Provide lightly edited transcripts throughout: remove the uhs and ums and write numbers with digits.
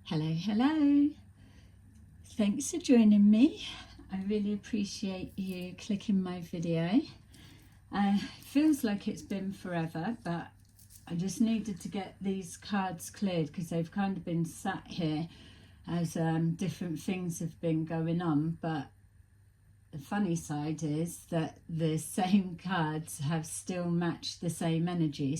Hello. Thanks for joining me. I really appreciate you clicking my video. Feels like it's been forever, but I just needed to get these cards cleared because they've kind of been sat here as different things have been going on. But the funny side is that the same cards have still matched the same energy.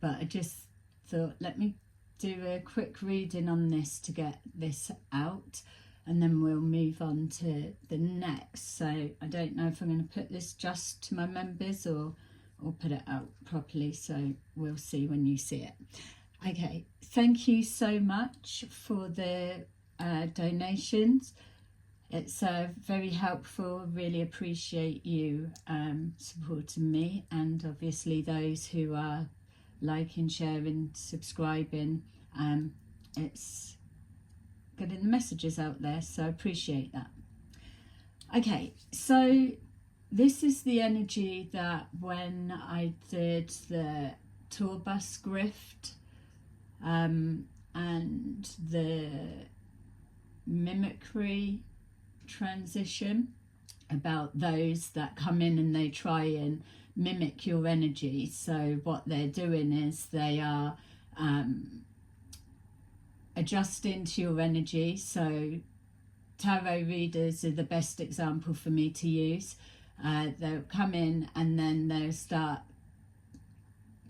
But I just thought, let me do a quick reading on this to get this out, and then we'll move on to the next. So I don't know if I'm going to put this just to my members or put it out properly, so we'll see when you see it. Okay, thank you so much for the donations. It's very helpful. Really appreciate you supporting me, and obviously those who are liking, sharing, subscribing. It's getting the messages out there, so I appreciate that. Okay, so this is the energy that when I did the tour bus grift and the mimicry transition, about those that come in and they try and mimic your energy. So what they're doing is they are adjusting to your energy. So tarot readers are the best example for me to use. They'll come in and then they'll start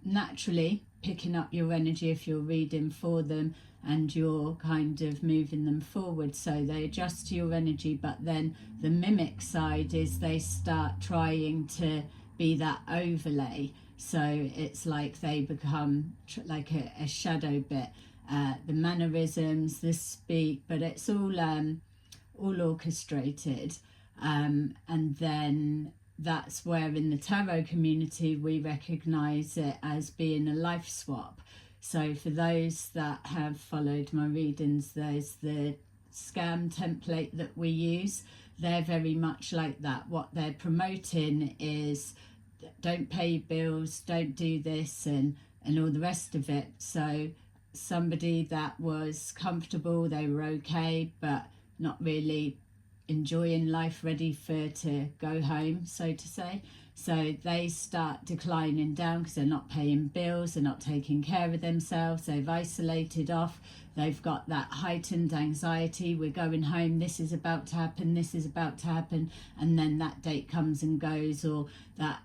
naturally picking up your energy if you're reading for them and you're kind of moving them forward. So they adjust to your energy, but then the mimic side is they start trying to be that overlay. So it's like they become like a shadow bit. The mannerisms, the speak, but it's all orchestrated. And then that's where in the tarot community we recognize it as being a life swap. So for those that have followed my readings, there's the scam template that we use. They're very much like that. What they're promoting is don't pay your bills, don't do this, and all the rest of it. So somebody that was comfortable, they were okay, but not really enjoying life, ready to go home, so to say. So they start declining down because they're not paying bills, they're not taking care of themselves, they've isolated off, they've got that heightened anxiety, we're going home, this is about to happen, this is about to happen, and then that date comes and goes, or that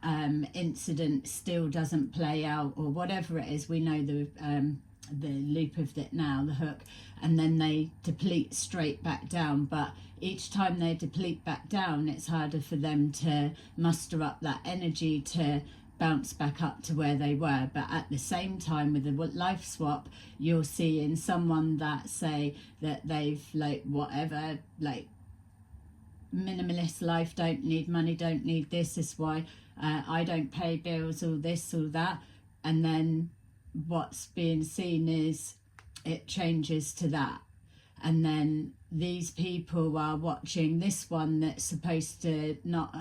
incident still doesn't play out, or whatever it is. We know the loop of it now, the hook, and then they deplete straight back down. But each time they deplete back down, it's harder for them to muster up that energy to bounce back up to where they were. But at the same time, with the life swap, you're seeing someone that say that they've like whatever, like minimalist life, don't need money, don't need this is why I don't pay bills, all this, all that, and then what's being seen is it changes to that, and then these people are watching this one that's supposed to not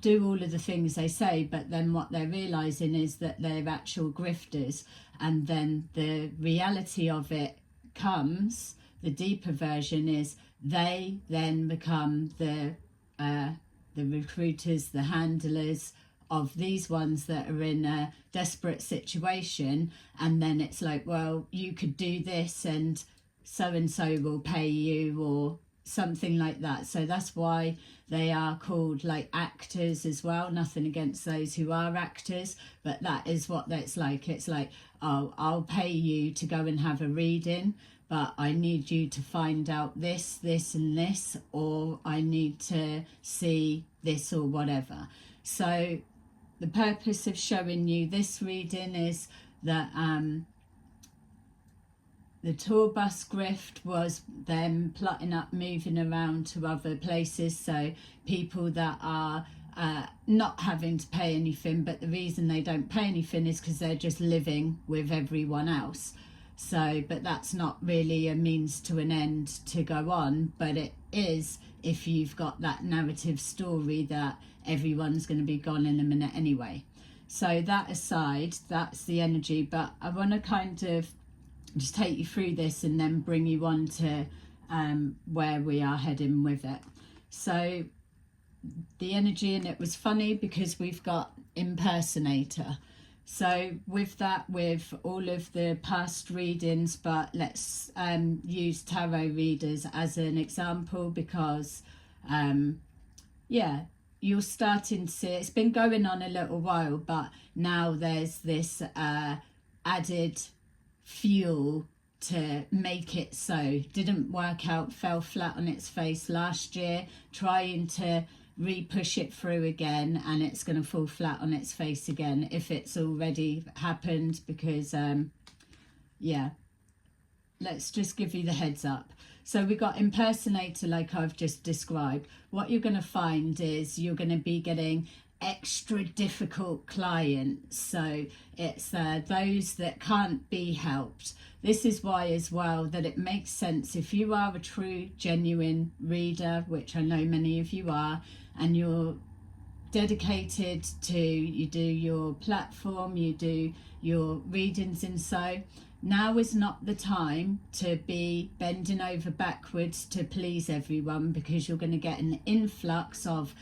do all of the things they say, but then what they're realizing is that they're actual grifters, and then the reality of it comes, the deeper version is they then become the recruiters, the handlers of these ones that are in a desperate situation. And then it's like, well, you could do this and so will pay you, or something like that. So that's why they are called like actors as well. Nothing against those who are actors, but that is what that's like. It's like, oh, I'll pay you to go and have a reading, but I need you to find out this, this and this, or I need to see this or whatever. So the purpose of showing you this reading is that the tour bus grift was them plotting up, moving around to other places. So people that are not having to pay anything, but the reason they don't pay anything is because they're just living with everyone else. So, but that's not really a means to an end to go on, but it is if you've got that narrative story that everyone's going to be gone in a minute anyway. So that aside, that's the energy, but I want to kind of just take you through this and then bring you on to where we are heading with it. So the energy in it was funny because we've got impersonator. So with that, with all of the past readings, but let's use tarot readers as an example because yeah, you're starting to see it's been going on a little while, but now there's this added fuel to make it so. Didn't work out, fell flat on its face last year, trying to re-push it through again, and it's going to fall flat on its face again if it's already happened, because yeah, let's just give you the heads up. So we got impersonator, like I've just described. What you're going to find is you're going to be getting extra difficult clients. So it's those that can't be helped. This is why as well that it makes sense if you are a true, genuine reader, which I know many of you are, and you're dedicated to, you do your platform, you do your readings, and so now is not the time to be bending over backwards to please everyone, because you're going to get an influx of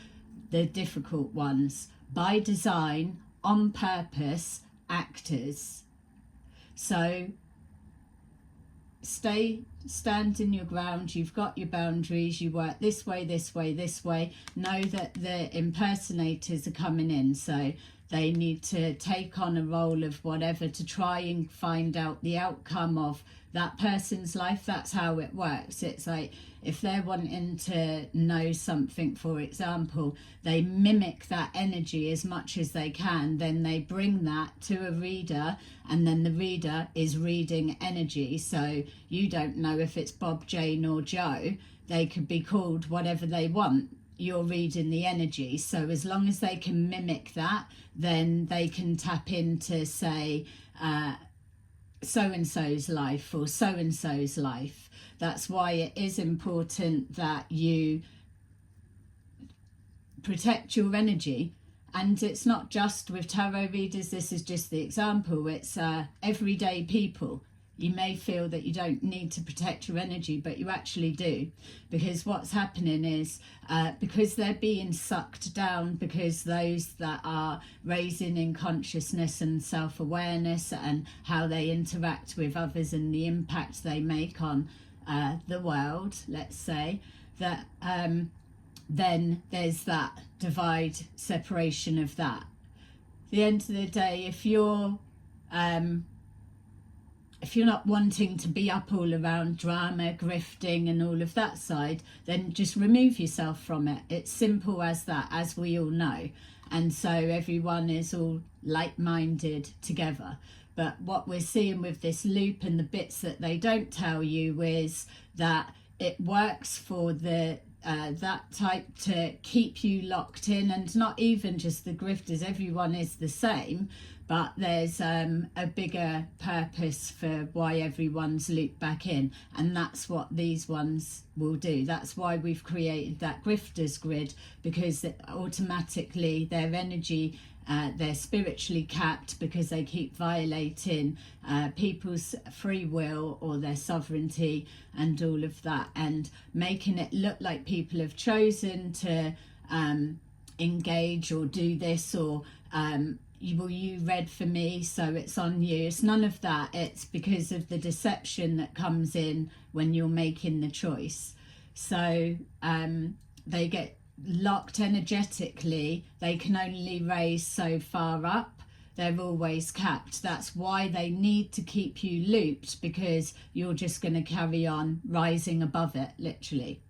the difficult ones by design, on purpose, actors. So stand in your ground. You've got your boundaries. You work this way, this way, this way. Know that the impersonators are coming in, so they need to take on a role of whatever to try and find out the outcome of that person's life. That's how it works. It's like if they're wanting to know something, for example, they mimic that energy as much as they can, then they bring that to a reader, and then the reader is reading energy. So you don't know if it's Bob, Jane or Joe. They could be called whatever they want. You're reading the energy. So as long as they can mimic that, then they can tap into, say, so-and-so's life or so-and-so's life. That's why it is important that you protect your energy. And it's not just with tarot readers, this is just the example, it's everyday people. You may feel that you don't need to protect your energy, but you actually do, because what's happening is because they're being sucked down, because those that are raising in consciousness and self-awareness and how they interact with others and the impact they make on the world, let's say, that then there's that divide, separation of that. At the end of the day, if you're not wanting to be up all around drama, grifting and all of that side, then just remove yourself from it. It's simple as that, as we all know. And so everyone is all like-minded together. But what we're seeing with this loop and the bits that they don't tell you is that it works for the that type to keep you locked in, and not even just the grifters, everyone is the same, but there's a bigger purpose for why everyone's looped back in, and that's what these ones will do. That's why we've created that grifters grid, because automatically their energy, they're spiritually capped because they keep violating people's free will or their sovereignty and all of that, and making it look like people have chosen to engage or do this, or you read for me so it's on you. It's none of that. It's because of the deception that comes in when you're making the choice. So they get locked energetically. They can only raise so far up. They're always capped. That's why they need to keep you looped, because you're just going to carry on rising above it, literally.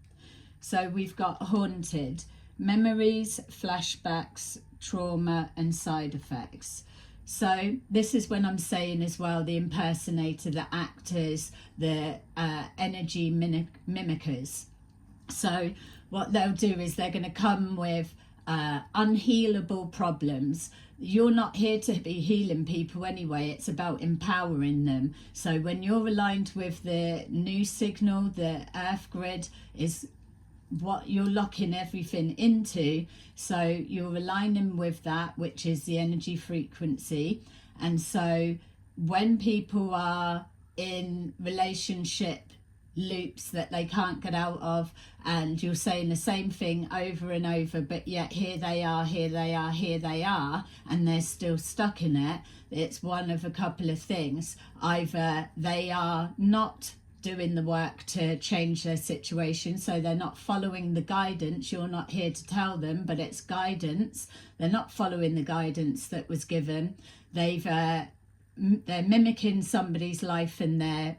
So we've got haunted, memories, flashbacks, trauma and side effects. So this is when I'm saying as well, the impersonator, the actors, the energy mimickers. So what they'll do is they're going to come with unhealable problems. You're not here to be healing people anyway. It's about empowering them. So when you're aligned with the new signal, the earth grid is what you're locking everything into. So you're aligning with that, which is the energy frequency. And so when people are in relationship loops that they can't get out of, and you're saying the same thing over and over, but yet here they are, here they are, here they are, and they're still stuck in it. It's one of a couple of things. Either they are not doing the work to change their situation, so they're not following the guidance. You're not here to tell them, but it's guidance. They're not following the guidance that was given. They're mimicking somebody's life and their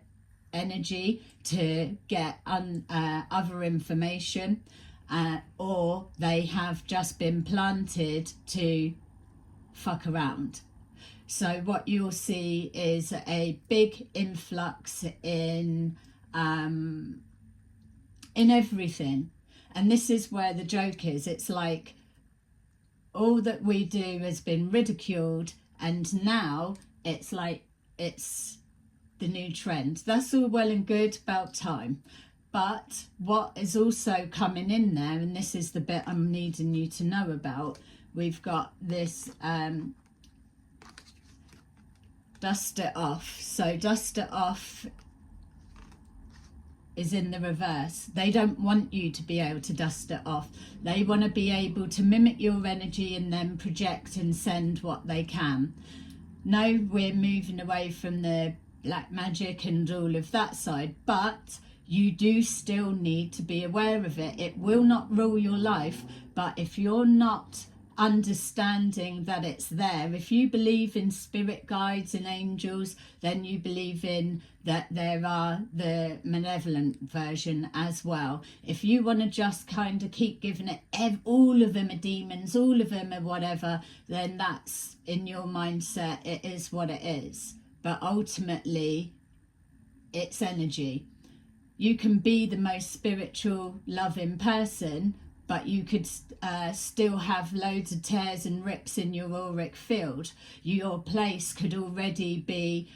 energy to get other information, or they have just been planted to fuck around. So what you'll see is a big influx in everything. And this is where the joke is. It's like all that we do has been ridiculed, and now it's like it's the new trend. That's all well and good, about time. But what is also coming in there, and this is the bit I'm needing you to know about, we've got this dust it off. So dust it off is in the reverse. They don't want you to be able to dust it off. They want to be able to mimic your energy and then project and send what they can. No, we're moving away from the black magic and all of that side, but you do still need to be aware of it. It will not rule your life, but if you're not understanding that it's there, if you believe in spirit guides and angels, then you believe in that there are the malevolent version as well. If you want to just kind of keep giving it all of them are demons, all of them are whatever, then that's in your mindset. It is what it is, but ultimately it's energy. You can be the most spiritual loving person, but you could still have loads of tears and rips in your auric field. Your place could already be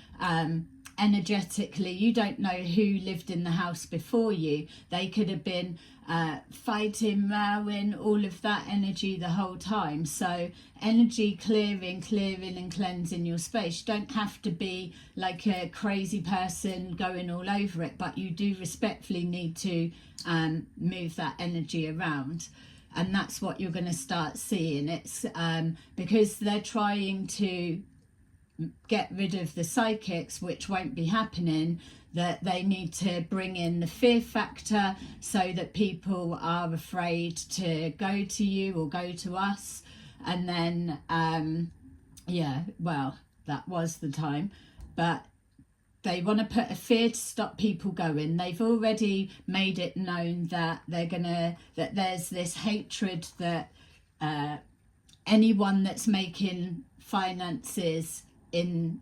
energetically, you don't know who lived in the house before you. They could have been fighting, rowing, all of that energy the whole time. So energy clearing and cleansing your space. You don't have to be like a crazy person going all over it, but you do respectfully need to move that energy around. And that's what you're going to start seeing. It's because they're trying to get rid of the psychics, which won't be happening, that they need to bring in the fear factor so that people are afraid to go to you or go to us. And then yeah, well, that was the time, but they want to put a fear to stop people going. They've already made it known that that there's this hatred that anyone that's making finances in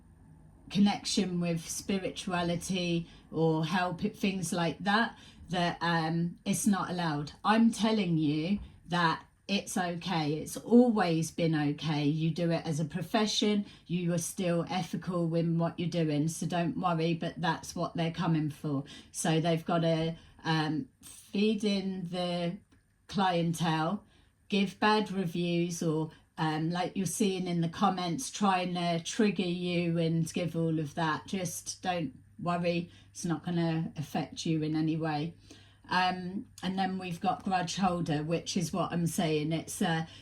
connection with spirituality or help, things like that, that it's not allowed. I'm telling you that it's okay. It's always been okay. You do it as a profession. You are still ethical in what you're doing, so don't worry, but that's what they're coming for. So they've got to feed in the clientele, give bad reviews, or like you're seeing in the comments, trying to trigger you and give all of that. Just don't worry, it's not going to affect you in any way. And then we've got grudge holder, which is what I'm saying. It's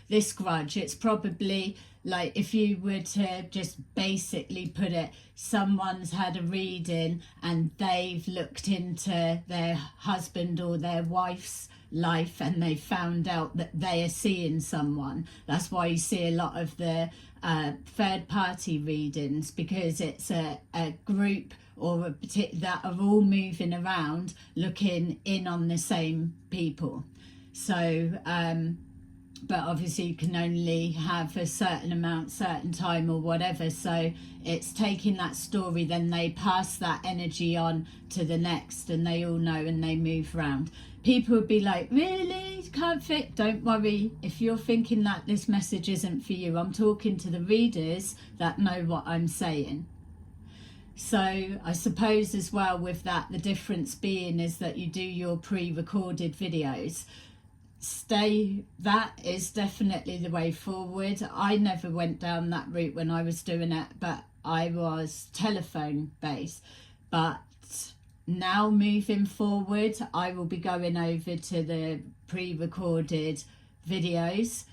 this grudge, it's probably like, if you were to just basically put it, someone's had a reading and they've looked into their husband or their wife's life and they found out that they are seeing someone. That's why you see a lot of the third party readings, because it's a group or that are all moving around looking in on the same people. So but obviously you can only have a certain amount, certain time or whatever, so it's taking that story, then they pass that energy on to the next and they all know and they move around. People would be like, really? Can't fit? Don't worry. If you're thinking that this message isn't for you, I'm talking to the readers that know what I'm saying. So I suppose as well with that, the difference being is that you do your pre-recorded videos. That is definitely the way forward. I never went down that route when I was doing it, but I was telephone based. But now moving forward, I will be going over to the pre-recorded videos.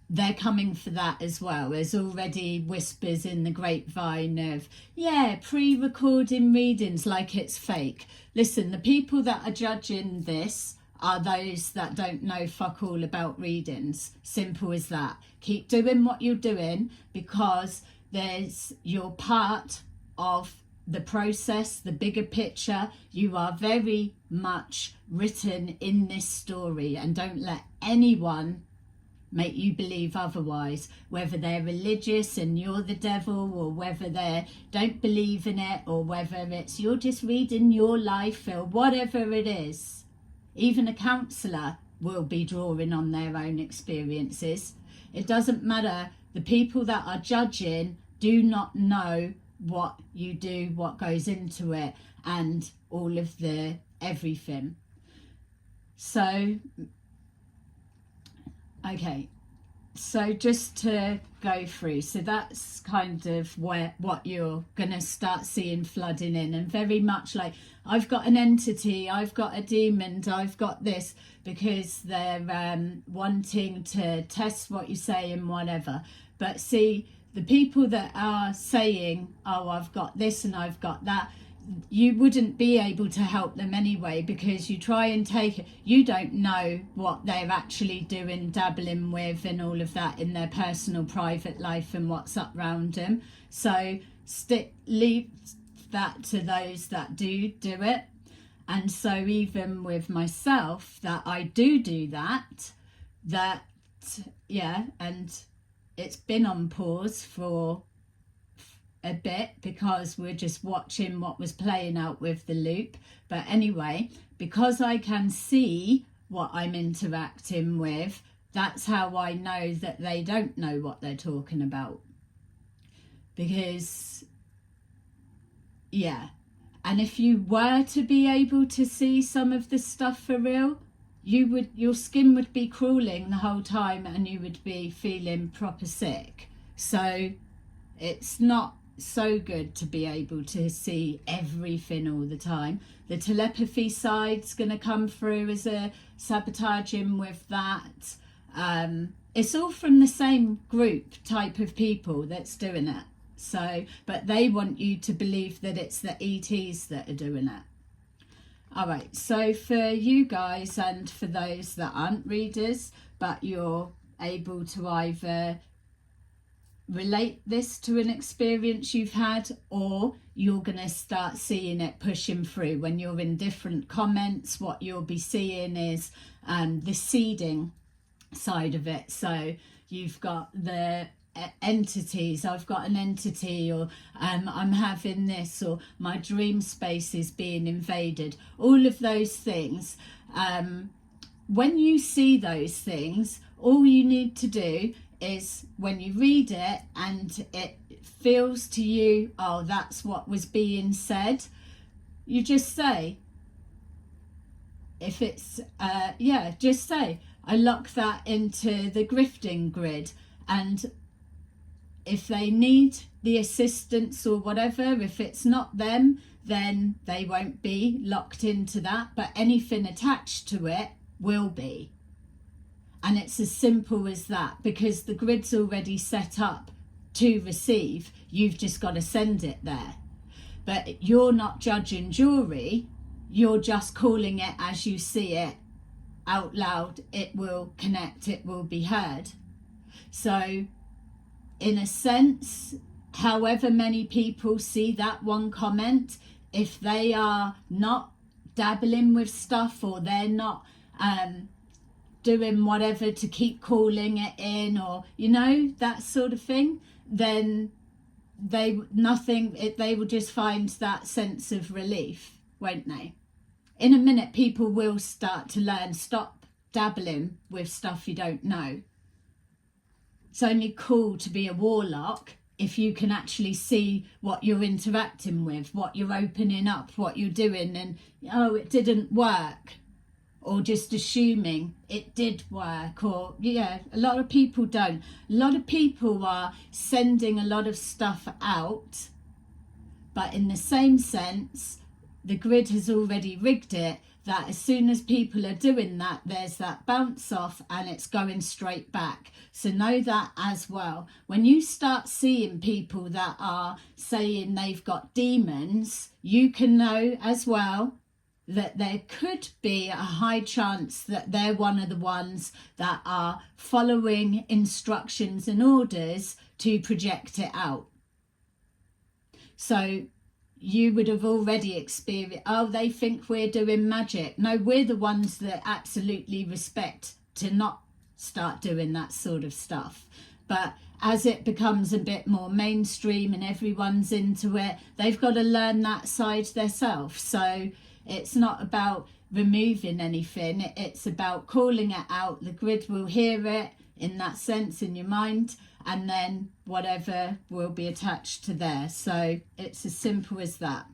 They're coming for that as well. There's already whispers in the grapevine of, yeah, pre-recording readings like it's fake. Listen, the people that are judging this are those that don't know fuck all about readings. Simple as that. Keep doing what you're doing, because you're part of the process, the bigger picture. You are very much written in this story, and don't let anyone make you believe otherwise, whether they're religious and you're the devil, or whether they don't believe in it, or whether it's you're just reading your life, or whatever it is. Even a counsellor will be drawing on their own experiences. It doesn't matter. The people that are judging do not know what you do, what goes into it, and all of the everything. So okay, so just to go through, so that's kind of what you're going to start seeing flooding in, and very much like, I've got an entity, I've got a demon, I've got this, because they're wanting to test what you say and whatever. But see, the people that are saying, oh, I've got this and I've got that, you wouldn't be able to help them anyway, because you try and take it, you don't know what they're actually doing, dabbling with and all of that in their personal private life and what's up around them. So leave that to those that do it. And so even with myself, that I do that, yeah, and it's been on pause for a bit because we're just watching what was playing out with the loop. But anyway, because I can see what I'm interacting with, that's how I know that they don't know what they're talking about. Because, yeah, and if you were to be able to see some of the stuff for real, your skin would be crawling the whole time and you would be feeling proper sick. So it's not so good to be able to see everything all the time. The telepathy side's going to come through as a sabotaging with that. It's all from the same group type of people that's doing it. So, but they want you to believe that it's the ETs that are doing it. All right, so for you guys and for those that aren't readers, but you're able to either relate this to an experience you've had, or you're going to start seeing it pushing through when you're in different comments. What you'll be seeing is the seeding side of it. So you've got the entities, I've got an entity, or I'm having this, or my dream space is being invaded. All of those things, when you see those things, all you need to do is, when you read it and it feels to you, oh, that's what was being said, you just say, if it's just say, I lock that into the grifting grid, and if they need the assistance or whatever, if it's not them, then they won't be locked into that, but anything attached to it will be. And it's as simple as that, because the grid's already set up to receive. You've just got to send it there. But you're not judge and jury. You're just calling it as you see it out loud. It will connect. It will be heard. So in a sense, however many people see that one comment, if they are not dabbling with stuff, or they're not doing whatever to keep calling it in, or that sort of thing, then they will just find that sense of relief, won't they? In a minute, people will start to learn, stop dabbling with stuff you don't know. It's only cool to be a warlock if you can actually see what you're interacting with, what you're opening up, what you're doing, and oh, it didn't work, or just assuming it did work. Or a lot of people don't. A lot of people are sending a lot of stuff out But in the same sense, the grid has already rigged it that as soon as people are doing that, there's that bounce off and it's going straight back. So know that as well. When you start seeing people that are saying they've got demons, you can know as well that there could be a high chance that they're one of the ones that are following instructions and orders to project it out. So you would have already experienced, oh, they think we're doing magic. No, we're the ones that absolutely respect to not start doing that sort of stuff. But as it becomes a bit more mainstream and everyone's into it, they've got to learn that side themselves. So it's not about removing anything, it's about calling it out. The grid will hear it in that sense in your mind, and then whatever will be attached to there. So it's as simple as that.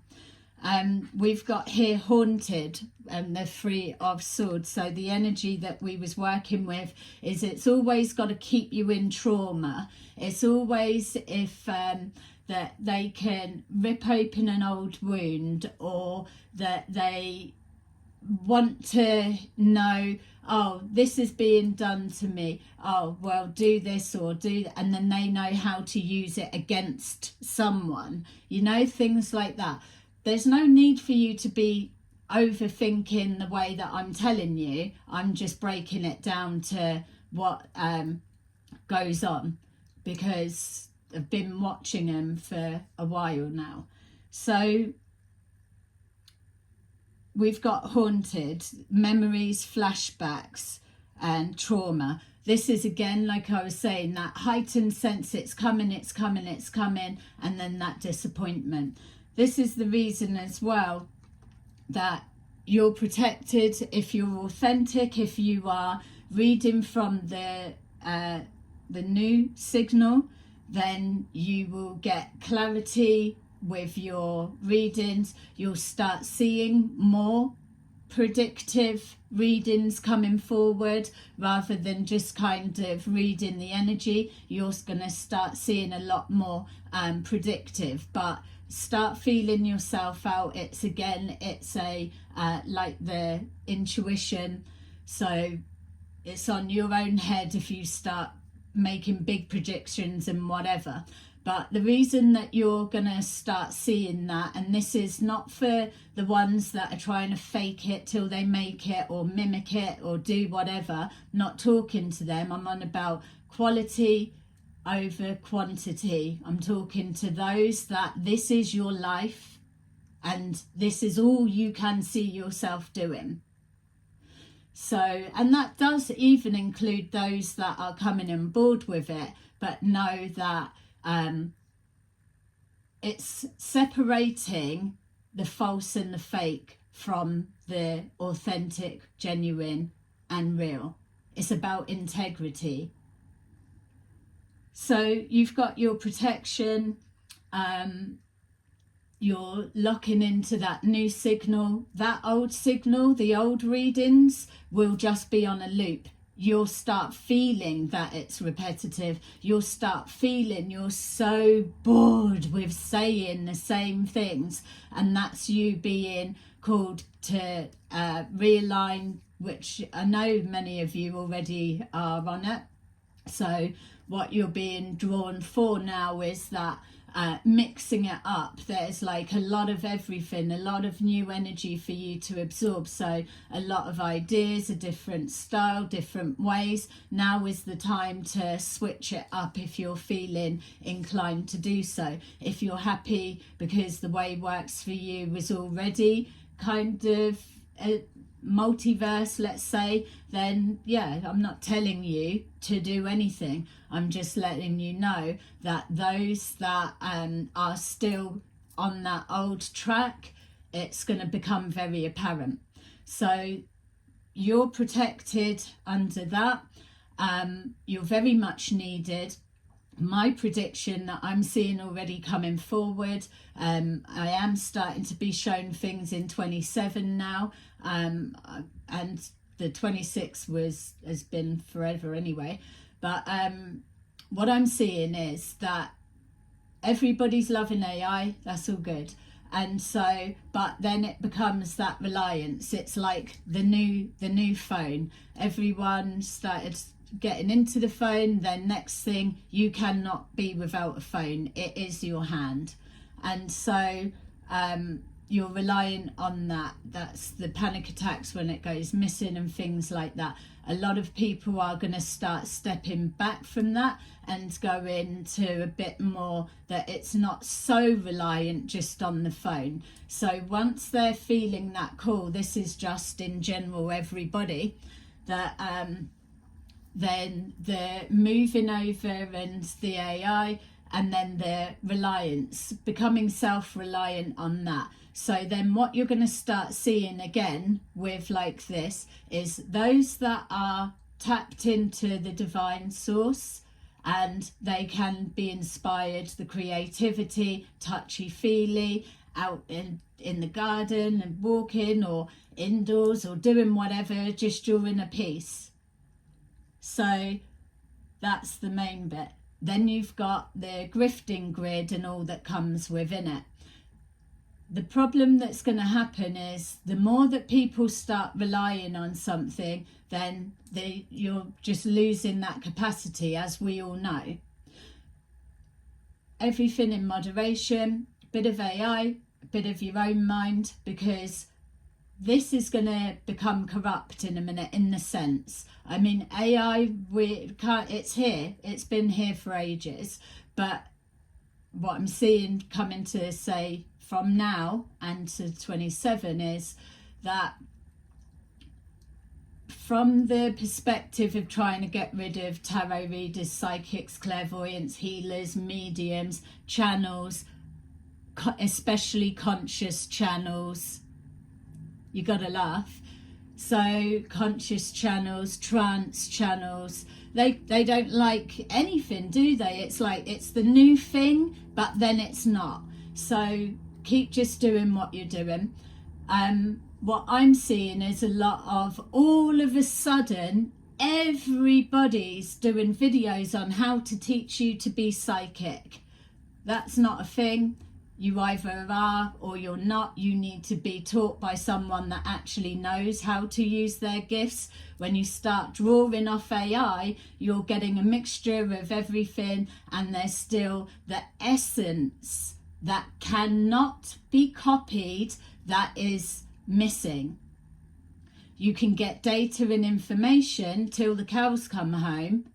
We've got here haunted and the Three of Swords. So the energy that we was working with is it's always got to keep you in trauma. It's always if that they can rip open an old wound, or that they want to know, oh, this is being done to me, oh, well, do this or do that, and then they know how to use it against someone, you know, things like that. There's no need for you to be overthinking the way that I'm telling you. I'm just breaking it down to what goes on, because I've been watching them for a while now. So we've got haunted, memories, flashbacks, and trauma. This is, again, like I was saying, that heightened sense, it's coming, it's coming, it's coming, and then that disappointment. This is the reason as well that you're protected if you're authentic, if you are reading from the new signal, then you will get clarity with your readings. You'll start seeing more predictive readings coming forward rather than just kind of reading the energy. You're going to start seeing a lot more predictive, but start feeling yourself out. It's a like the intuition, so it's on your own head if you start making big predictions and whatever. But the reason that you're going to start seeing that, and this is not for the ones that are trying to fake it till they make it or mimic it or do whatever, not talking to them. I'm on about quality over quantity. I'm talking to those that this is your life and this is all you can see yourself doing. So, and that does even include those that are coming on board with it, but know that it's separating the false and the fake from the authentic, genuine and real. It's about integrity. So you've got your protection, you're locking into that new signal. That old signal, the old readings, will just be on a loop. You'll start feeling that it's repetitive. You'll start feeling you're so bored with saying the same things, and that's you being called to realign, which I know many of you already are on it. So what you're being drawn for now is that mixing it up. There's like a lot of everything, a lot of new energy for you to absorb. So a lot of ideas, a different style, different ways. Now is the time to switch it up if you're feeling inclined to do so. If you're happy because the way works for you is already kind of multiverse, let's say, then yeah, I'm not telling you to do anything. I'm just letting you know that those that are still on that old track, it's going to become very apparent. So you're protected under that. You're very much needed. My prediction that I'm seeing already coming forward, I am starting to be shown things in 27 now, and the 26 has been forever anyway. But what I'm seeing is that everybody's loving AI, that's all good. And so, but then it becomes that reliance. It's like the new phone. Everyone started getting into the phone, then next thing, you cannot be without a phone. It is your hand. And so you're relying on that. That's the panic attacks when it goes missing and things like that. A lot of people are going to start stepping back from that and go into a bit more that it's not so reliant just on the phone. So once they're feeling that call, this is just in general everybody, that then they're moving over and the AI, and then their reliance, becoming self-reliant on that. So then what you're going to start seeing again with like this is those that are tapped into the divine source, and they can be inspired, the creativity, touchy-feely, out in the garden and walking, or indoors, or doing whatever, just during a piece. So that's the main bit. Then you've got the grifting grid and all that comes within it. The problem that's going to happen is the more that people start relying on something, then you're just losing that capacity, as we all know. Everything in moderation, a bit of AI, a bit of your own mind, because this is going to become corrupt in a minute, in the sense. I mean, AI, it's here. It's been here for ages. But what I'm seeing coming to, say, from now and to 27 is that from the perspective of trying to get rid of tarot readers, psychics, clairvoyants, healers, mediums, channels, especially conscious channels, you gotta laugh. So conscious channels, trance channels, they don't like anything, do they? It's like it's the new thing, but then it's not. So keep just doing what you're doing. What I'm seeing is a lot of, all of a sudden, everybody's doing videos on how to teach you to be psychic. That's not a thing. You either are or you're not. You need to be taught by someone that actually knows how to use their gifts. When you start drawing off AI, you're getting a mixture of everything, and there's still the essence that cannot be copied that is missing. You can get data and information till the cows come home,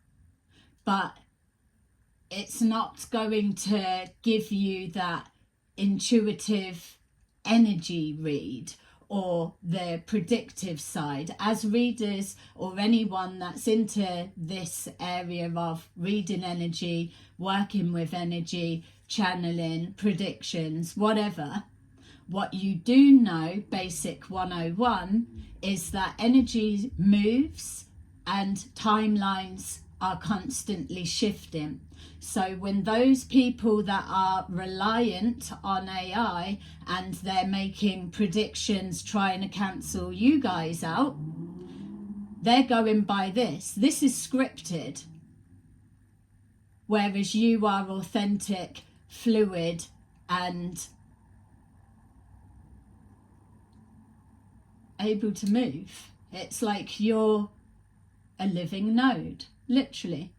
but it's not going to give you that intuitive energy read or the predictive side. As readers, or anyone that's into this area of reading energy, working with energy, channeling, predictions, whatever, what you do know, basic 101, is that energy moves and timelines are constantly shifting. So when those people that are reliant on AI and they're making predictions trying to cancel you guys out, they're going by this. This is scripted. Whereas you are authentic, fluid, and able to move. It's like you're a living node, literally.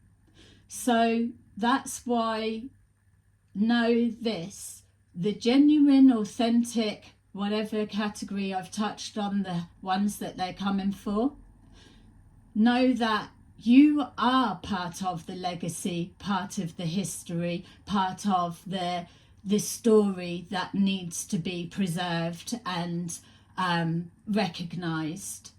So that's why, know this, the genuine, authentic, whatever category I've touched on, the ones that they're coming for, know that you are part of the legacy, part of the history, part of the story that needs to be preserved and recognised.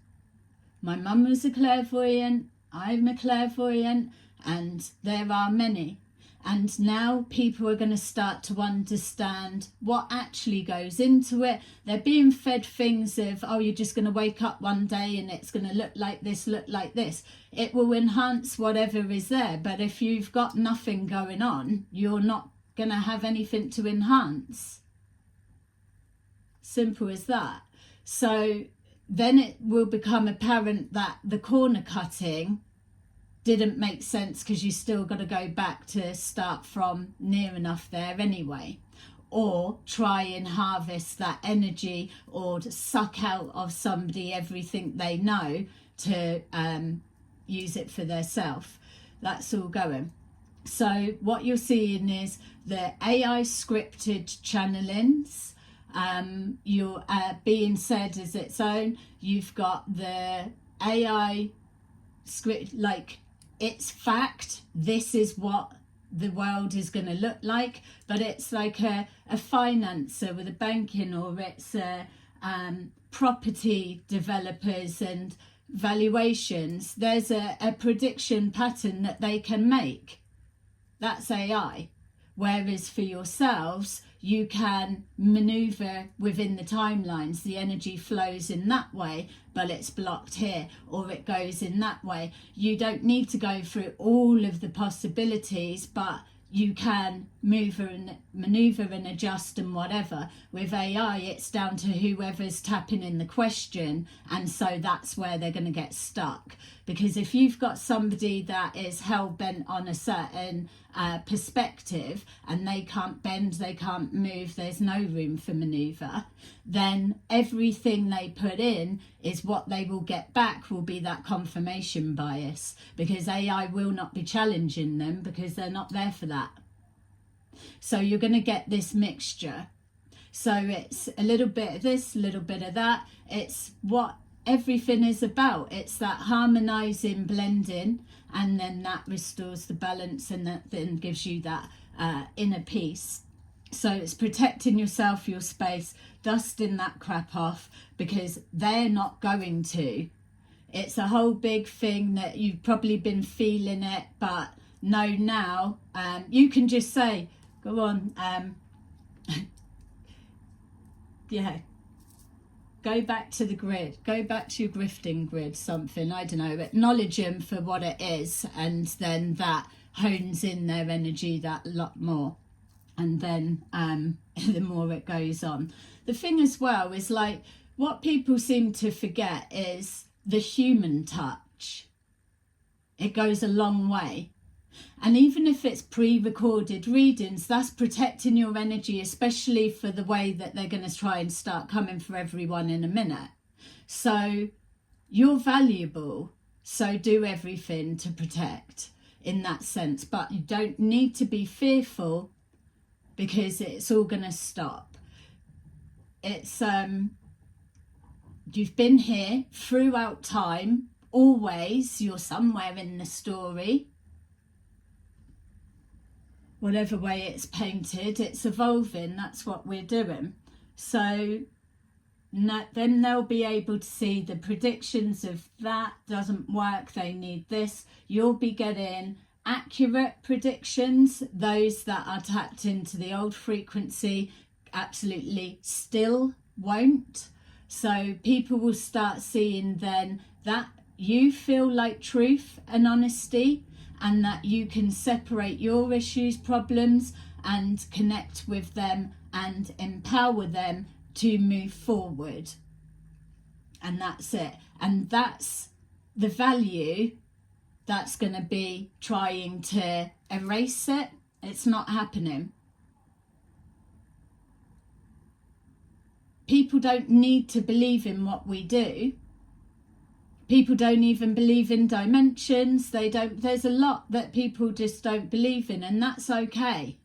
My mum was a clairvoyant, I'm a clairvoyant, and there are many. And now people are going to start to understand what actually goes into it. They're being fed things of, oh, you're just going to wake up one day and it's going to look like this, look like this. It will enhance whatever is there. But if you've got nothing going on, you're not going to have anything to enhance. Simple as that. So then it will become apparent that the corner cutting didn't make sense because you still got to go back to start from near enough there anyway. Or try and harvest that energy, or to suck out of somebody everything they know to use it for their self. That's all going. So what you're seeing is the AI scripted channelings. You're being said as its own. You've got the AI script, like it's fact, this is what the world is going to look like, but it's like a financer with a banking, or it's property developers and valuations. There's a prediction pattern that they can make. That's AI. Whereas for yourselves, you can maneuver within the timelines. The energy flows in that way, but it's blocked here, or it goes in that way. You don't need to go through all of the possibilities, but you can maneuver and adjust and whatever. With AI, it's down to whoever's tapping in the question, and so that's where they're going to get stuck. Because if you've got somebody that is hell-bent on a certain perspective, and they can't bend, they can't move, there's no room for maneuver, then everything they put in is what they will get back, will be that confirmation bias, because AI will not be challenging them, because they're not there for that. So you're going to get this mixture. So it's a little bit of this, a little bit of that. It's what everything is about. It's that harmonizing, blending, and then that restores the balance, and that then gives you that inner peace. So it's protecting yourself, your space, dusting that crap off, because they're not going to. It's a whole big thing that you've probably been feeling it, but no, now you can just say, go on, yeah, go back to the grid, go back to your grifting grid, something, I don't know, acknowledge them for what it is, and then that hones in their energy that lot more. And then the more it goes on. The thing as well is, like, what people seem to forget is the human touch. It goes a long way. And even if it's pre-recorded readings, that's protecting your energy, especially for the way that they're going to try and start coming for everyone in a minute. So you're valuable, so do everything to protect in that sense. But you don't need to be fearful, because it's all going to stop. It's you've been here throughout time, always. You're somewhere in the story. Whatever way it's painted, it's evolving. That's what we're doing. So then they'll be able to see the predictions of that doesn't work, they need this. You'll be getting accurate predictions. Those that are tapped into the old frequency absolutely still won't. So people will start seeing then that you feel like truth and honesty, and that you can separate your issues, problems, and connect with them and empower them to move forward. And that's it. And that's the value that's going to be trying to erase it. It's not happening. People don't need to believe in what we do. People don't even believe in dimensions. They don't. There's a lot that people just don't believe in, and that's okay.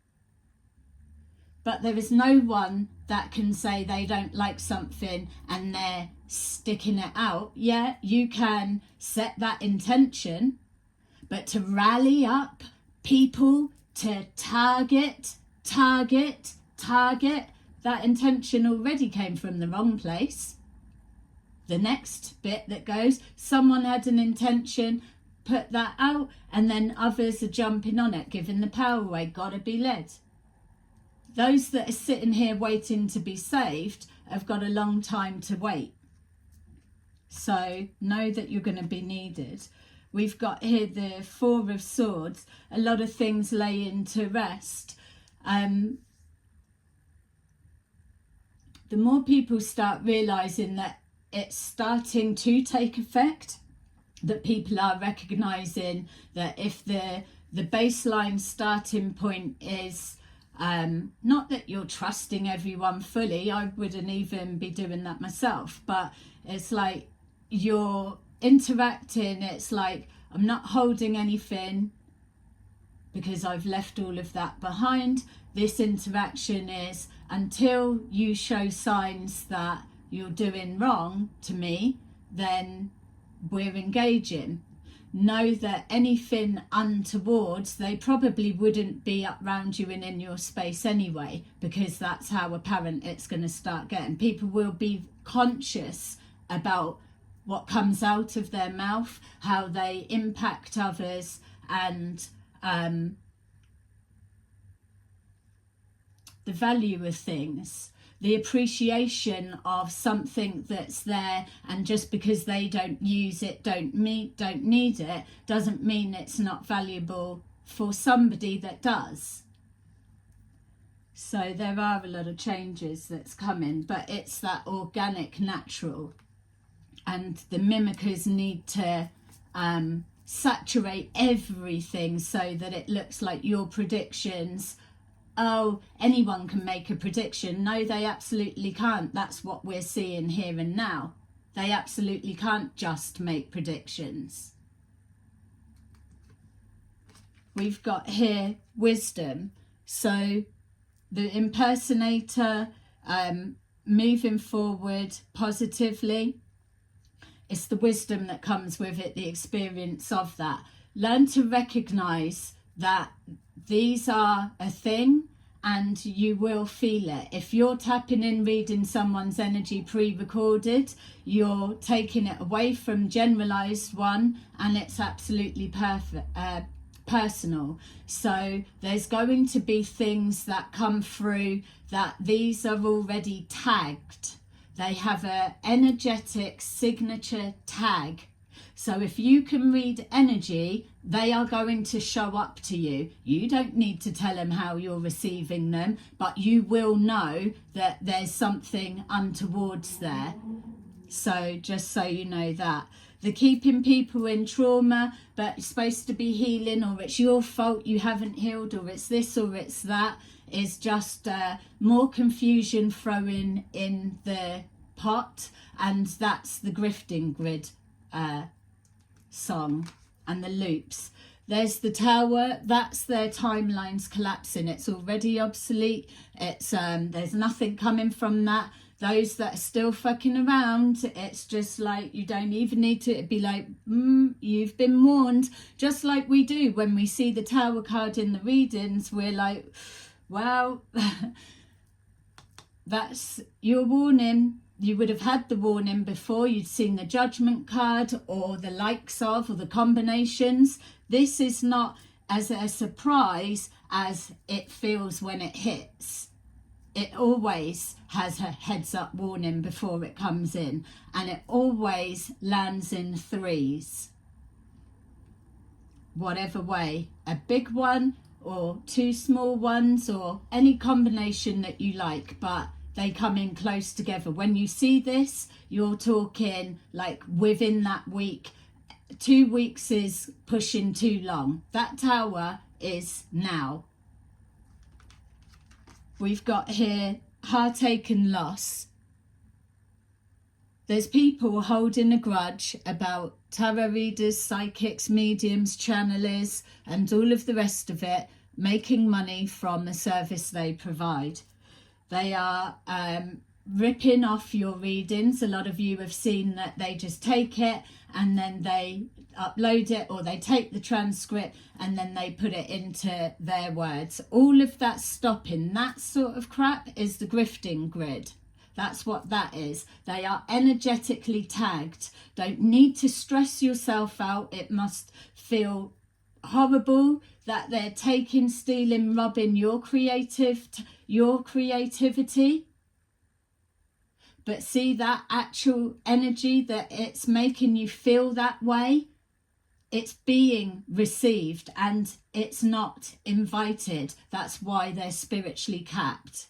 But there is no one that can say they don't like something and they're sticking it out. Yeah, you can set that intention, but to rally up people to target, that intention already came from the wrong place. The next bit that goes, someone had an intention, put that out, and then others are jumping on it, giving the power away. Gotta be led. Those that are sitting here waiting to be saved have got a long time to wait. So know that you're going to be needed. We've got here the Four of Swords. A lot of things laying to rest. The more people start realising that it's starting to take effect, that people are recognizing that if the baseline starting point is not that you're trusting everyone fully, I wouldn't even be doing that myself, but it's like you're interacting, it's like I'm not holding anything because I've left all of that behind. This interaction is until you show signs that you're doing wrong to me, then we're engaging. Know that anything untoward, they probably wouldn't be up around you and in your space anyway, because that's how apparent it's going to start getting. People will be conscious about what comes out of their mouth, how they impact others, and the value of things, the appreciation of something that's there, and just because they don't use it, don't need it, doesn't mean it's not valuable for somebody that does. So there are a lot of changes that's coming, but it's that organic, natural, and the mimickers need to saturate everything so that it looks like your predictions. Oh, anyone can make a prediction. No, they absolutely can't. That's what we're seeing here and now. They absolutely can't just make predictions. We've got here wisdom. So the impersonator, moving forward positively, it's the wisdom that comes with it, the experience of that. Learn to recognize that these are a thing and you will feel it. If you're tapping in, reading someone's energy pre-recorded, you're taking it away from generalized one, and it's absolutely personal. So there's going to be things that come through that these are already tagged. They have an energetic signature tag. So if you can read energy, they are going to show up to you. You don't need to tell them how you're receiving them, but you will know that there's something untowards there. So just so you know that. The keeping people in trauma, but it's supposed to be healing, or it's your fault you haven't healed, or it's this or it's that, is just more confusion thrown in the pot. And that's the grifting grid song and the loops. There's the tower, that's their timelines collapsing. It's already obsolete. It's there's nothing coming from that. Those that are still fucking around, it's just like, you don't even need to be like, you've been warned. Just like we do when we see the tower card in the readings, we're like, well, that's your warning. You would have had the warning before you'd seen the judgment card or the likes of, or the combinations. This is not as a surprise as it feels when it hits. It always has a heads up warning before it comes in, and it always lands in threes. Whatever way, a big one or two small ones, or any combination that you like, but they come in close together. When you see this, you're talking like within that week. 2 weeks is pushing too long. That tower is now. We've got here heartache and loss. There's people holding a grudge about tarot readers, psychics, mediums, channelers, and all of the rest of it, making money from the service they provide. They are ripping off your readings. A lot of you have seen that they just take it and then they upload it, or they take the transcript and then they put it into their words. All of that stopping, that sort of crap, is the grifting grid. That's what that is. They are energetically tagged. Don't need to stress yourself out. It must feel horrible that they're taking, stealing, robbing your creativity. But see that actual energy that it's making you feel that way? It's being received and it's not invited. That's why they're spiritually capped.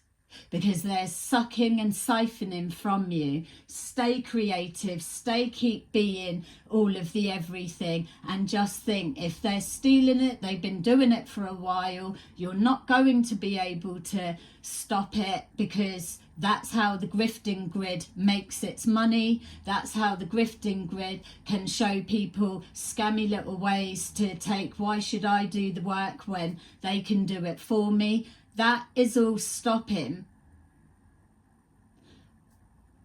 because they're sucking and siphoning from you. Stay creative, keep being all of the everything, and just think, if they're stealing it, they've been doing it for a while. You're not going to be able to stop it, because that's how the grifting grid makes its money. That's how the grifting grid can show people scammy little ways to take, why should I do the work when they can do it for me? That is all stopping.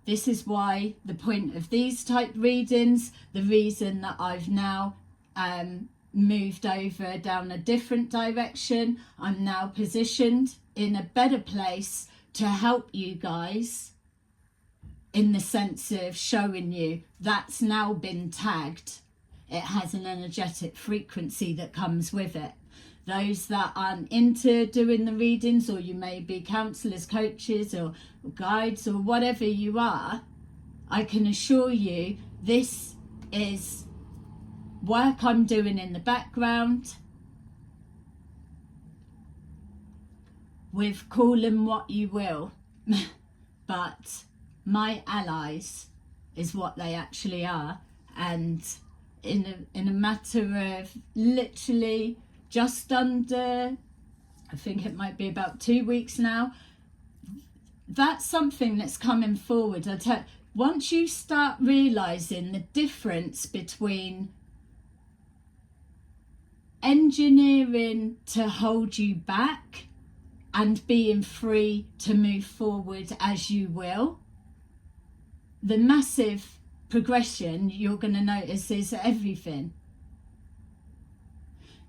This is why the point of these type readings, the reason that I've now moved over down a different direction, I'm now positioned in a better place to help you guys, in the sense of showing you that's now been tagged. It has an energetic frequency that comes with it. Those that aren't into doing the readings, or you may be counsellors, coaches or guides or whatever you are, I can assure you this is work I'm doing in the background with, call them what you will, but my allies is what they actually are. And in a matter of literally just under, I think it might be about 2 weeks now, that's something that's coming forward. Once you start realizing the difference between engineering to hold you back and being free to move forward as you will, the massive progression you're going to notice is everything.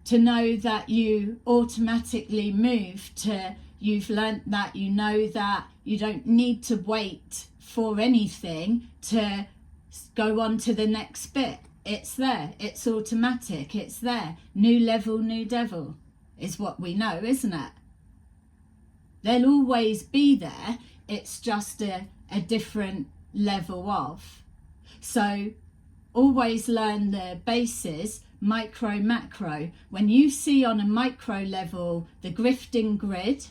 To know that you automatically move to, you've learnt that, you know that, you don't need to wait for anything to go on to the next bit. It's there, it's automatic, it's there. New level, new devil is what we know, isn't it? They'll always be there, it's just a different level of. So always learn the bases, micro, macro. When you see on a micro level the grifting grid,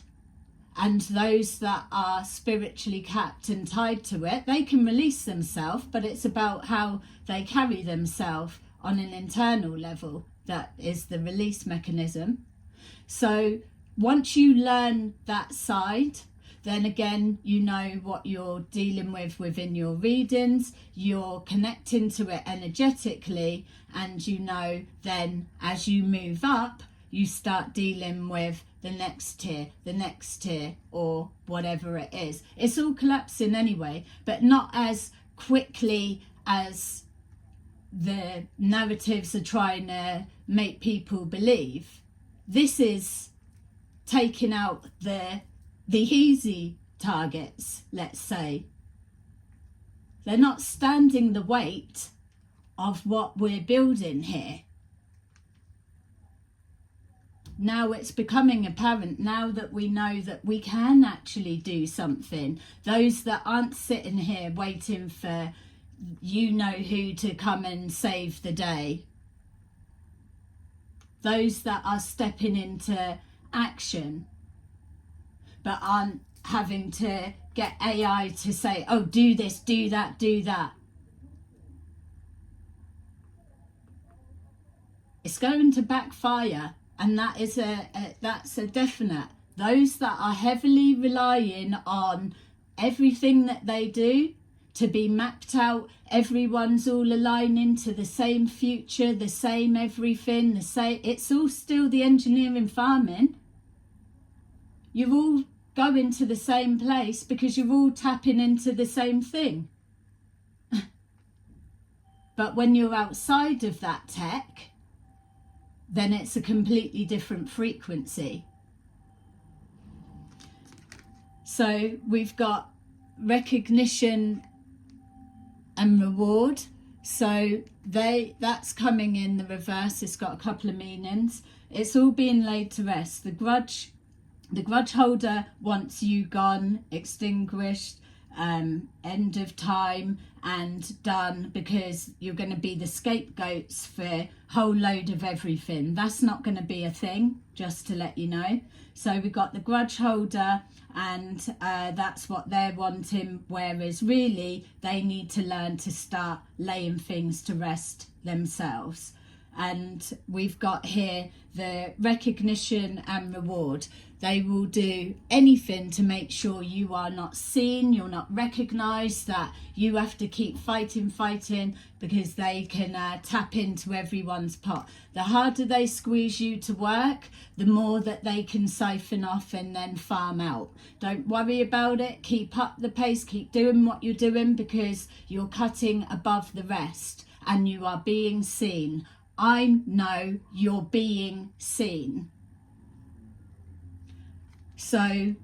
and those that are spiritually capped and tied to it, they can release themselves, but it's about how they carry themselves on an internal level. That is the release mechanism. So once you learn that side, then again, you know what you're dealing with within your readings, you're connecting to it energetically, and you know then as you move up, you start dealing with the next tier, or whatever it is. It's all collapsing anyway, but not as quickly as the narratives are trying to make people believe. This is taking out the easy targets, let's say. They're not standing the weight of what we're building here. Now it's becoming apparent, now that we know that we can actually do something. Those that aren't sitting here waiting for you know who to come and save the day. Those that are stepping into action, but aren't having to get AI to say, oh, do this, do that, do that. It's going to backfire. And that is that's a definite. Those that are heavily relying on everything that they do to be mapped out, everyone's all aligning to the same future, the same everything, the same, it's all still the engineering farming. You're all going to the same place because you're all tapping into the same thing. But when you're outside of that tech, then it's a completely different frequency. So we've got recognition and reward. So that's coming in the reverse. It's got a couple of meanings. It's all being laid to rest. The grudge holder wants you gone, extinguished, end of time and done, because you're going to be the scapegoats for a whole load of everything. That's not going to be a thing, just to let you know. So we've got the grudge holder, and that's what they're wanting, whereas really they need to learn to start laying things to rest themselves. And we've got here the recognition and reward. They will do anything to make sure you are not seen, you're not recognized, that you have to keep fighting, because they can tap into everyone's pot. The harder they squeeze you to work, the more that they can siphon off and then farm out. Don't worry about it. Keep up the pace, keep doing what you're doing, because you're cutting above the rest and you are being seen. I know you're being seen. So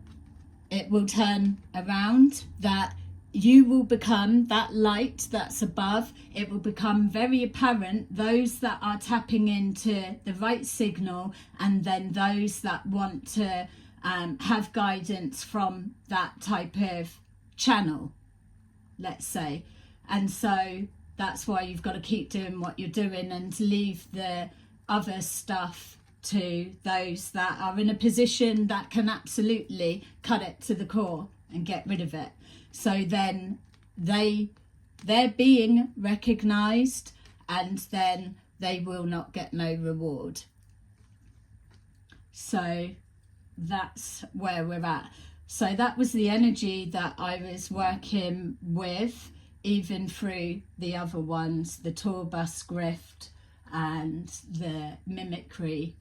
it will turn around, that you will become that light that's above. It will become very apparent, those that are tapping into the right signal, and then those that want to have guidance from that type of channel, let's say. And so that's why you've got to keep doing what you're doing and leave the other stuff to those that are in a position that can absolutely cut it to the core and get rid of it. So then they're being recognized, and then they will not get no reward. So that's where we're at. So that was the energy that I was working with, even through the other ones, the tour bus grift and the mimicry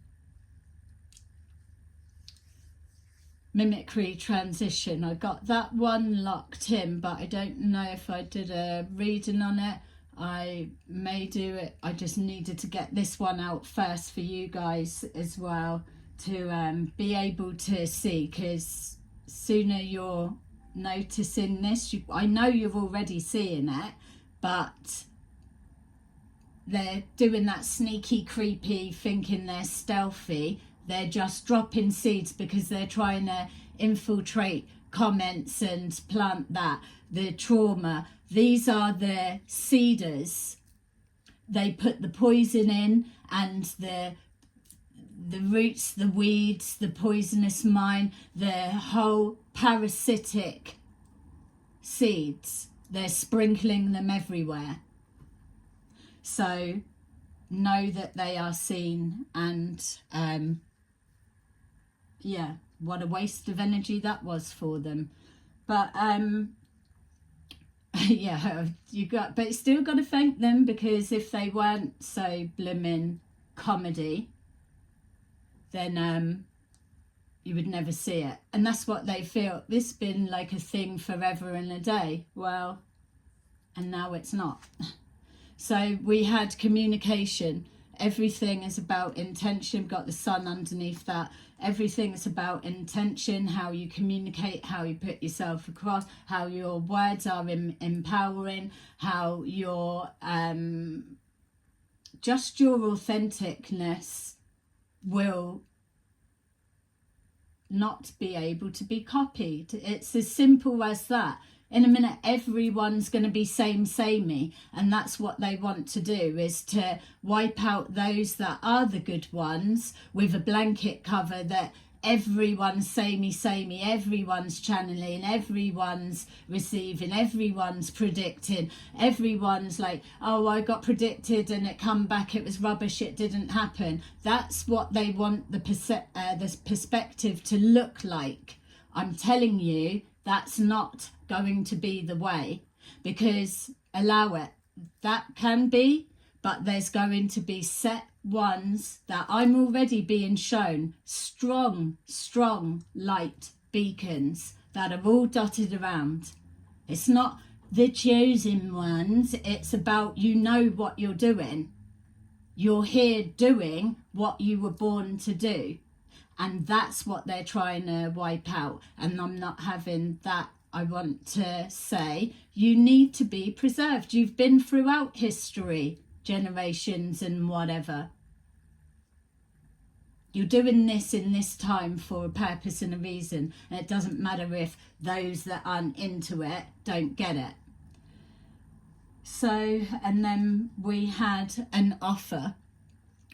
transition. I got that one locked in, but I don't know if I did a reading on it. I may do it. I just needed to get this one out first for you guys as well, to be able to see, because sooner you're noticing this, I know you're already seeing it, but they're doing that sneaky, creepy, thinking they're stealthy. They're just dropping seeds because they're trying to infiltrate comments and plant that. The trauma. These are the seeders. They put the poison in, and the roots, the weeds, the poisonous mine, the whole parasitic seeds. They're sprinkling them everywhere. So know that they are seen, and yeah, what a waste of energy that was for them. But yeah, but you still got to thank them, because if they weren't so blimmin' comedy, then you would never see it. And that's what they feel. This has been like a thing forever and a day. Well, and now it's not. So we had communication. Everything is about intention. Got the sun underneath that. Everything is about intention, how you communicate, how you put yourself across, how your words are empowering, how your just your authenticness will not be able to be copied. It's as simple as that. In a minute, everyone's going to be samey, and that's what they want to do, is to wipe out those that are the good ones with a blanket cover, that everyone's samey, everyone's channeling, everyone's receiving, everyone's predicting, everyone's like, oh, I got predicted and it come back, it was rubbish, it didn't happen. That's what they want the perspective to look like. I'm telling you, that's not going to be the way, because allow it, that can be, but there's going to be set ones that I'm already being shown, strong light beacons that are all dotted around. It's not the chosen ones, it's about, you know what you're doing. You're here doing what you were born to do, and that's what they're trying to wipe out. And I'm not having that. I want to say, you need to be preserved. You've been throughout history, generations and whatever. you're doing this in this time for a purpose and a reason, and it doesn't matter if those that aren't into it don't get it. So, and then we had an offer.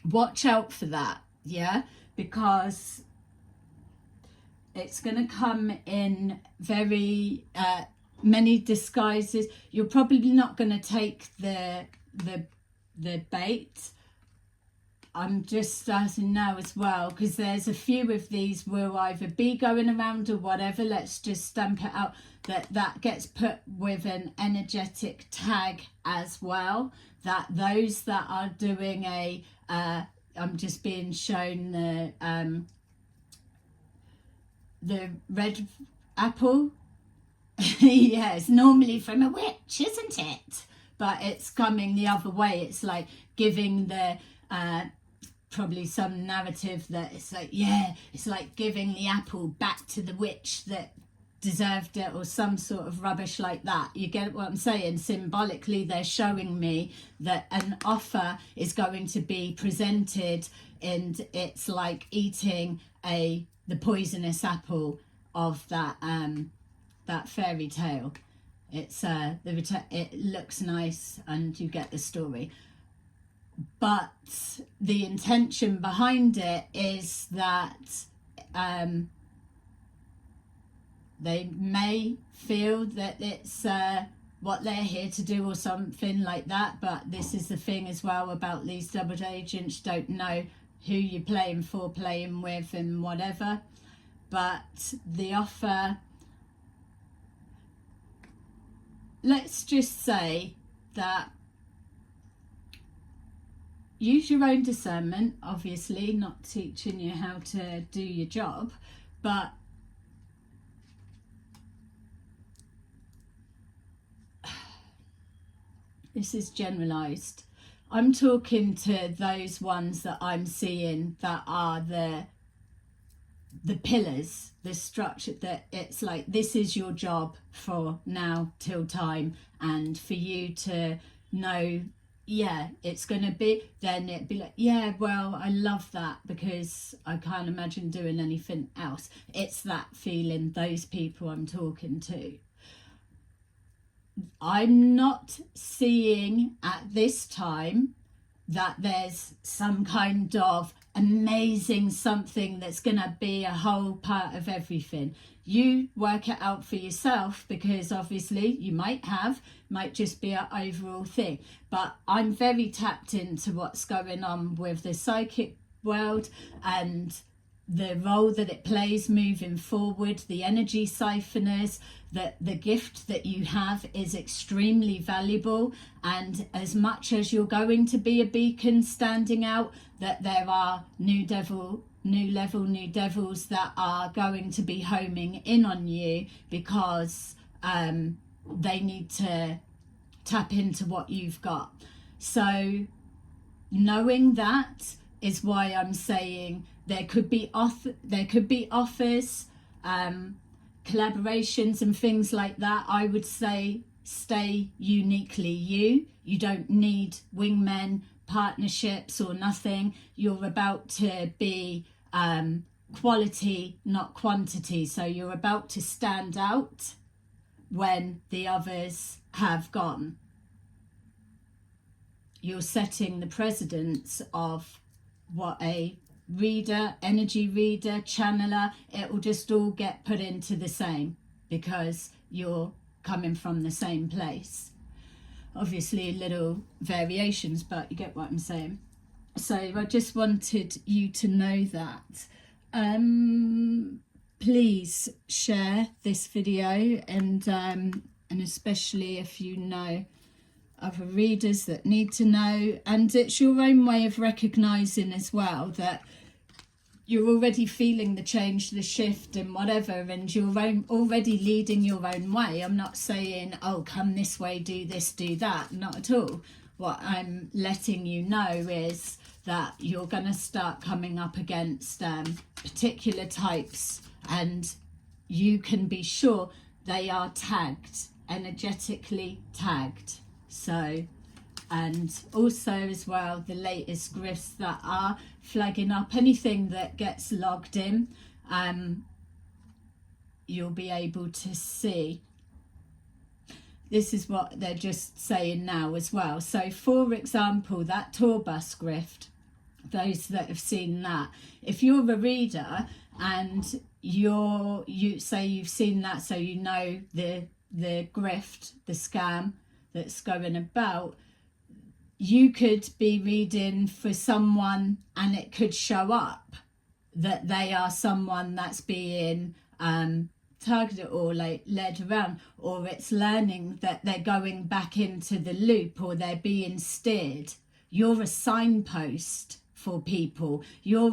Watch out for that, yeah, because it's going to come in very many disguises. You're probably not going to take the bait. I'm just starting now as well, because there's a few of these will either be going around or whatever. Let's just stamp it out that gets put with an energetic tag as well. That those that are doing a I'm just being shown the red apple. Yeah, it's normally from a witch, isn't it? But it's coming the other way. It's like giving the probably some narrative that it's like, yeah, it's like giving the apple back to the witch that deserved it, or some sort of rubbish like that. You get what I'm saying? Symbolically, they're showing me that an offer is going to be presented, and it's like eating the poisonous apple of that that fairy tale. It's it looks nice and you get the story, but the intention behind it is that they may feel that it's what they're here to do or something like that. But this is the thing as well about these double agents. You don't know who you're playing for, playing with, and whatever. But the offer, let's just say that use your own discernment, obviously, not teaching you how to do your job, but this is generalized. I'm talking to those ones that I'm seeing that are the pillars, the structure, that it's like, this is your job for now till time, and for you to know, yeah, it's going to be, then it'd be like, yeah, well, I love that because I can't imagine doing anything else. It's that feeling, those people I'm talking to. I'm not seeing at this time that there's some kind of amazing something that's going to be a whole part of everything. You work it out for yourself, because obviously you might just be an overall thing. But I'm very tapped into what's going on with the psychic world and the role that it plays moving forward, the energy siphoners, that the gift that you have is extremely valuable. And as much as you're going to be a beacon standing out, that there are new devils that are going to be homing in on you, because they need to tap into what you've got. So knowing that is why I'm saying there could be offers, collaborations and things like that. I would say stay uniquely you. You don't need wingmen, partnerships or nothing. You're about to be quality, not quantity. So you're about to stand out when the others have gone. You're setting the precedence of what a reader, energy reader, channeler, it will just all get put into the same, because you're coming from the same place. Obviously little variations, but you get what I'm saying. So I just wanted you to know that. Please share this video, and especially if you know other readers that need to know. And it's your own way of recognizing as well that you're already feeling the change, the shift and whatever, and you're already leading your own way. I'm not saying, oh, come this way, do this, do that, not at all. What I'm letting you know is that you're going to start coming up against particular types, and you can be sure they are tagged, energetically tagged. So And also as well, the latest grifts that are flagging up, anything that gets logged in, you'll be able to see. This is what they're just saying now as well. So for example, that tour bus grift, those that have seen that, if you're a reader and you say you've seen that, so you know the grift, the scam that's going about, you could be reading for someone and it could show up that they are someone that's being targeted or like led around, or it's learning that they're going back into the loop or they're being steered. You're a signpost for people. You're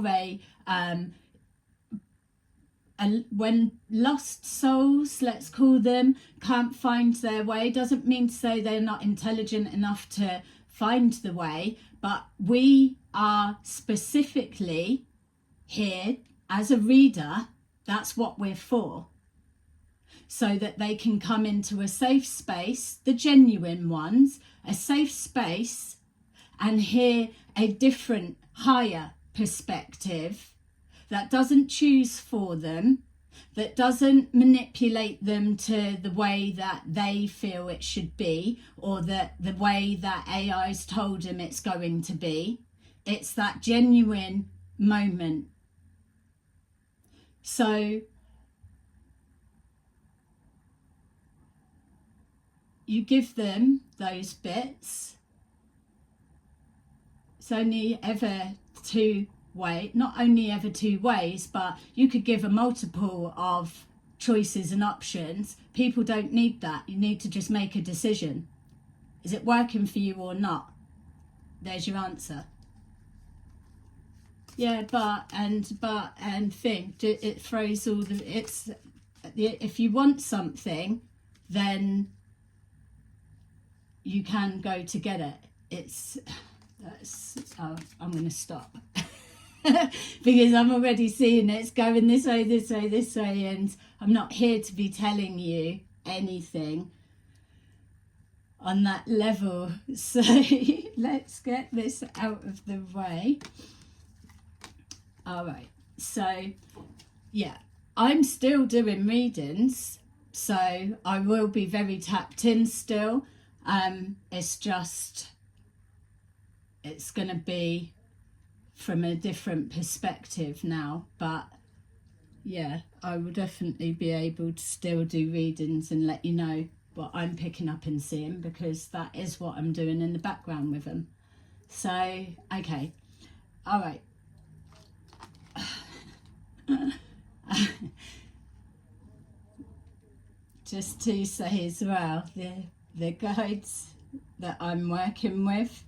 when lost souls, let's call them, can't find their way, doesn't mean to say they're not intelligent enough to find the way, but we are specifically here as a reader. That's what we're for, so that they can come into a safe space, the genuine ones, a safe space, and hear a different, higher perspective that doesn't choose for them, that doesn't manipulate them to the way that they feel it should be, or that the way that AI's told them it's going to be. It's that genuine moment. So you give them those bits. It's only ever not only ever two ways, but you could give a multiple of choices and options. People don't need that. You need to just make a decision. Is it working for you or not? There's your answer. Yeah, but thing, it throws all the, it's, if you want something, then you can go to get it. I'm going to stop. Because I'm already seeing it's going this way, and I'm not here to be telling you anything on that level. So let's get this out of the way. All right, so yeah, I'm still doing readings, so I will be very tapped in still. It's just, it's going to be from a different perspective now, but yeah, I will definitely be able to still do readings and let you know what I'm picking up and seeing, because that is what I'm doing in the background with them. So okay, all right. Just to say as well, the guides that I'm working with,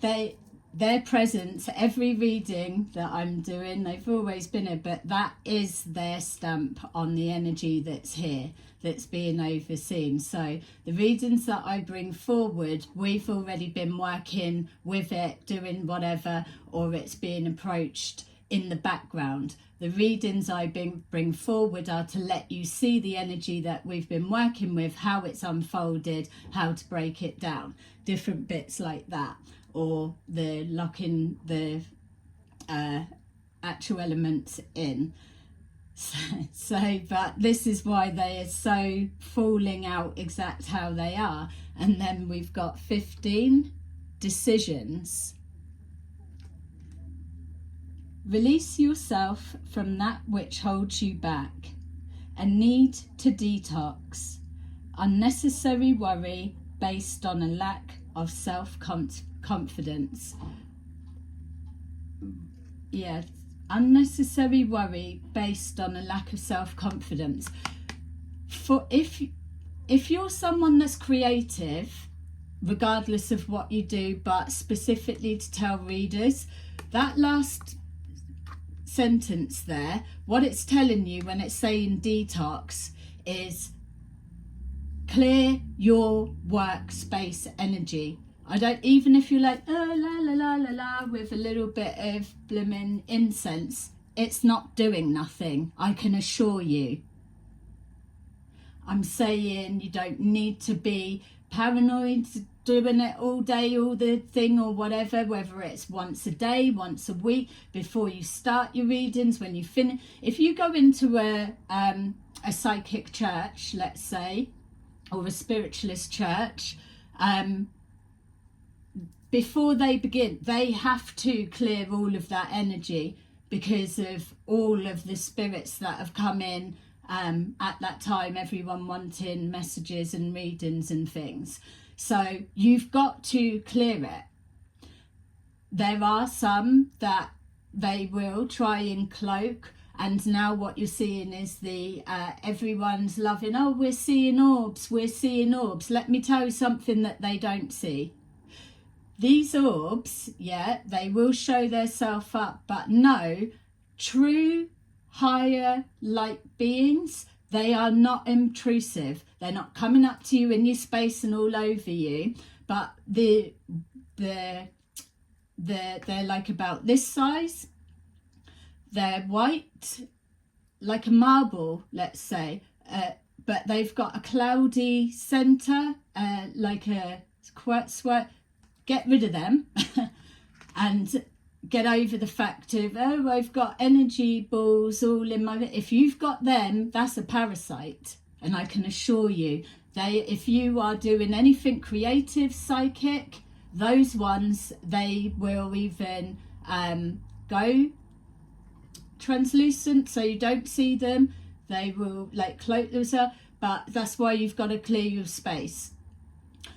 their presence, every reading that I'm doing, they've always been here, but that is their stamp on the energy that's here, that's being overseen. So the readings that I bring forward, we've already been working with it, doing whatever, or it's being approached in the background. The readings I bring forward are to let you see the energy that we've been working with, how it's unfolded, how to break it down, different bits like that, or the locking the actual elements in. So but this is why they are so falling out exact how they are. And then we've got 15 decisions. Release yourself from that which holds you back. A need to detox. Unnecessary worry based on a lack of self-confidence. Yeah, unnecessary worry based on a lack of self-confidence. For if you're someone that's creative, regardless of what you do, but specifically to tell readers, that last sentence there, what it's telling you when it's saying detox is clear your workspace energy. I don't, even if you're like, oh, la la la la la, with a little bit of blooming incense, it's not doing nothing, I can assure you. I'm saying you don't need to be paranoid, doing it all day, all the thing or whatever, whether it's once a day, once a week, before you start your readings, when you finish. If you go into a psychic church, let's say, or a spiritualist church, before they begin, they have to clear all of that energy because of all of the spirits that have come in at that time, everyone wanting messages and readings and things. So you've got to clear it. There are some that they will try and cloak, and now what you're seeing is the everyone's loving, oh, we're seeing orbs, we're seeing orbs. Let me tell you something that they don't see. These orbs, yeah, they will show themselves up, but no, true higher light beings, they are not intrusive. They're not coming up to you in your space and all over you, but they're like about this size. They're white, like a marble, let's say, but they've got a cloudy center, like a sweat. Get rid of them and get over the fact of, oh, I've got energy balls all in my... If you've got them, that's a parasite. And I can assure you, if you are doing anything creative, psychic, those ones, they will even go translucent so you don't see them. They will like cloak themselves, but that's why you've got to clear your space,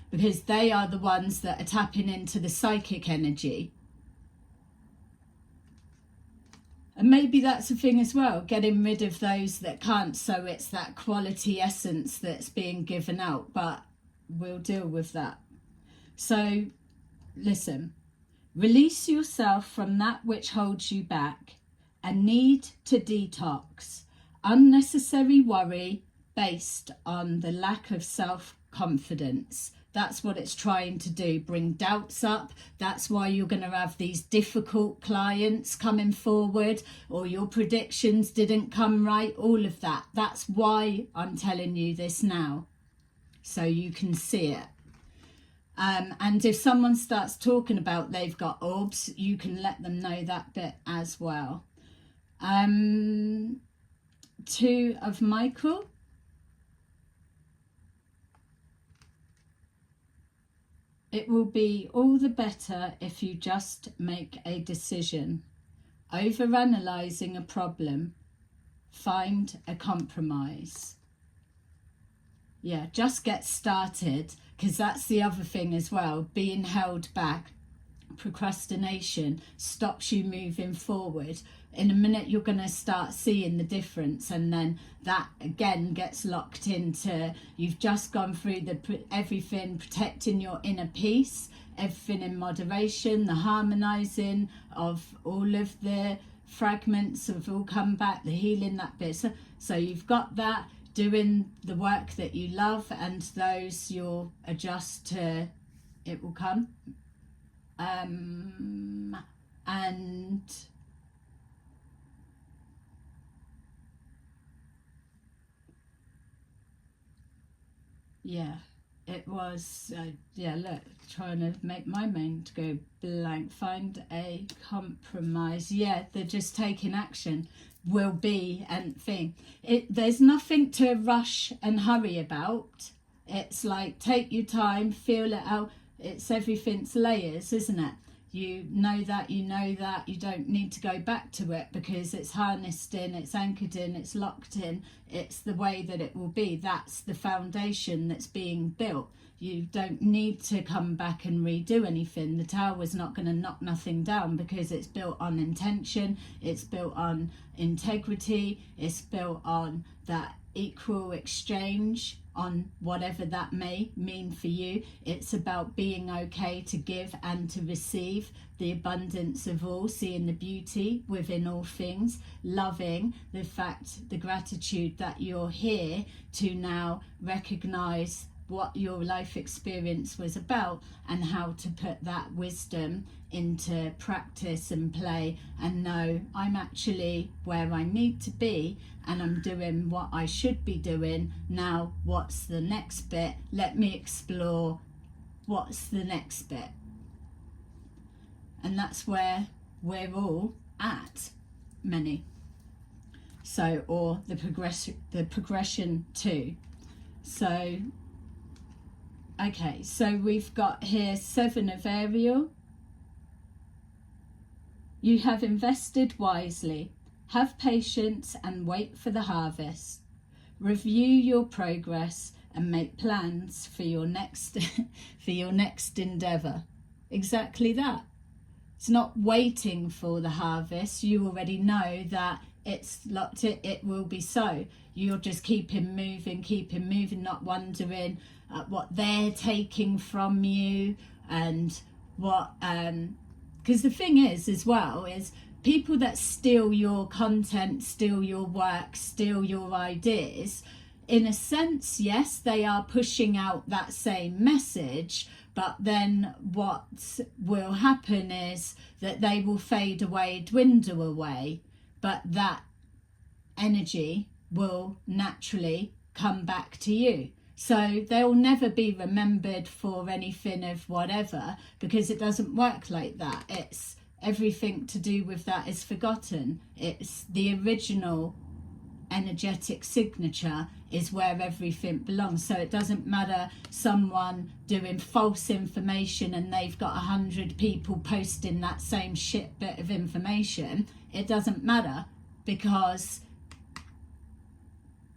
because they are the ones that are tapping into the psychic energy. And maybe that's a thing as well, getting rid of those that can't, so it's that quality essence that's being given out, but we'll deal with that. So listen, release yourself from that which holds you back, a need to detox, unnecessary worry based on the lack of self-confidence. That's what it's trying to do, bring doubts up. That's why you're going to have these difficult clients coming forward, or your predictions didn't come right, all of that. That's why I'm telling you this now, so you can see it. And if someone starts talking about they've got orbs, you can let them know that bit as well. 2 of Michael. It will be all the better if you just make a decision. Overanalyzing a problem, find a compromise. Yeah, just get started, because that's the other thing as well. Being held back, procrastination stops you moving forward. In a minute you're going to start seeing the difference, and then that again gets locked into, you've just gone through everything, protecting your inner peace, everything in moderation, the harmonizing of all of the fragments have all come back, the healing, that bit. So you've got that, doing the work that you love, and those you'll adjust to, it will come. And yeah, it was, yeah, look, trying to make my mind go blank. Find a compromise. Yeah, they're just taking action, will be, and thing. There's nothing to rush and hurry about. It's like, take your time, feel it out. It's everything's layers, isn't it? You know that, you don't need to go back to it, because it's harnessed in, it's anchored in, it's locked in, it's the way that it will be. That's the foundation that's being built. You don't need to come back and redo anything. The tower's not going to knock nothing down, because it's built on intention, it's built on integrity, it's built on that equal exchange, on whatever that may mean for you. It's about being okay to give and to receive, the abundance of all, seeing the beauty within all things, loving the fact, the gratitude that you're here to now recognize what your life experience was about and how to put that wisdom into practice and play, and know I'm actually where I need to be and I'm doing what I should be doing. Now what's the next bit? Let me explore what's the next bit. And that's where we're all at, many. So, or the progression too. So, okay, so we've got here 7 of Ariel. You have invested wisely. Have patience and wait for the harvest. Review your progress and make plans for your next for your next endeavor. Exactly that. It's not waiting for the harvest. You already know that it's locked, it will be so. You're just keeping moving, not wondering what they're taking from you, and what because the thing is as well is people that steal your content, steal your work, steal your ideas, in a sense, yes, they are pushing out that same message, but then what will happen is that they will fade away, dwindle away, but that energy will naturally come back to you. So they'll never be remembered for anything of whatever, because it doesn't work like that. It's everything to do with that is forgotten. It's the original energetic signature is where everything belongs. So it doesn't matter someone doing false information and they've got 100 people posting that same shit bit of information. It doesn't matter, because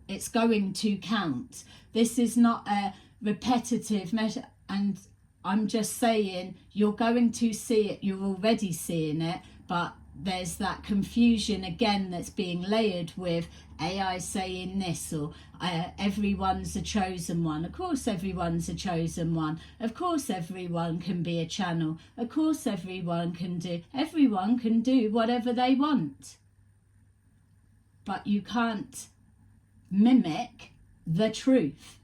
it's going to count. This is not a repetitive measure, and I'm just saying you're going to see it, you're already seeing it, but there's that confusion again that's being layered with AI saying this, or everyone's a chosen one. Of course everyone's a chosen one. Of course everyone can be a channel. Of course everyone can do whatever they want. But you can't mimic the truth.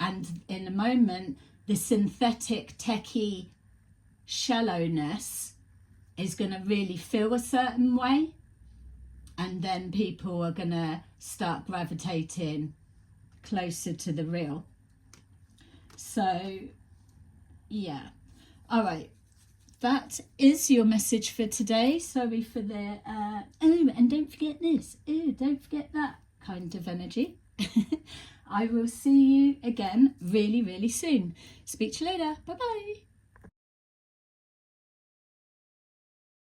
And in a moment, the synthetic techie shallowness is going to really feel a certain way, and then people are going to start gravitating closer to the real. So yeah, all right, that is your message for today. Sorry for the oh, and don't forget this, oh, don't forget that kind of energy. I will see you again really, really soon. Speak to you later. Bye bye.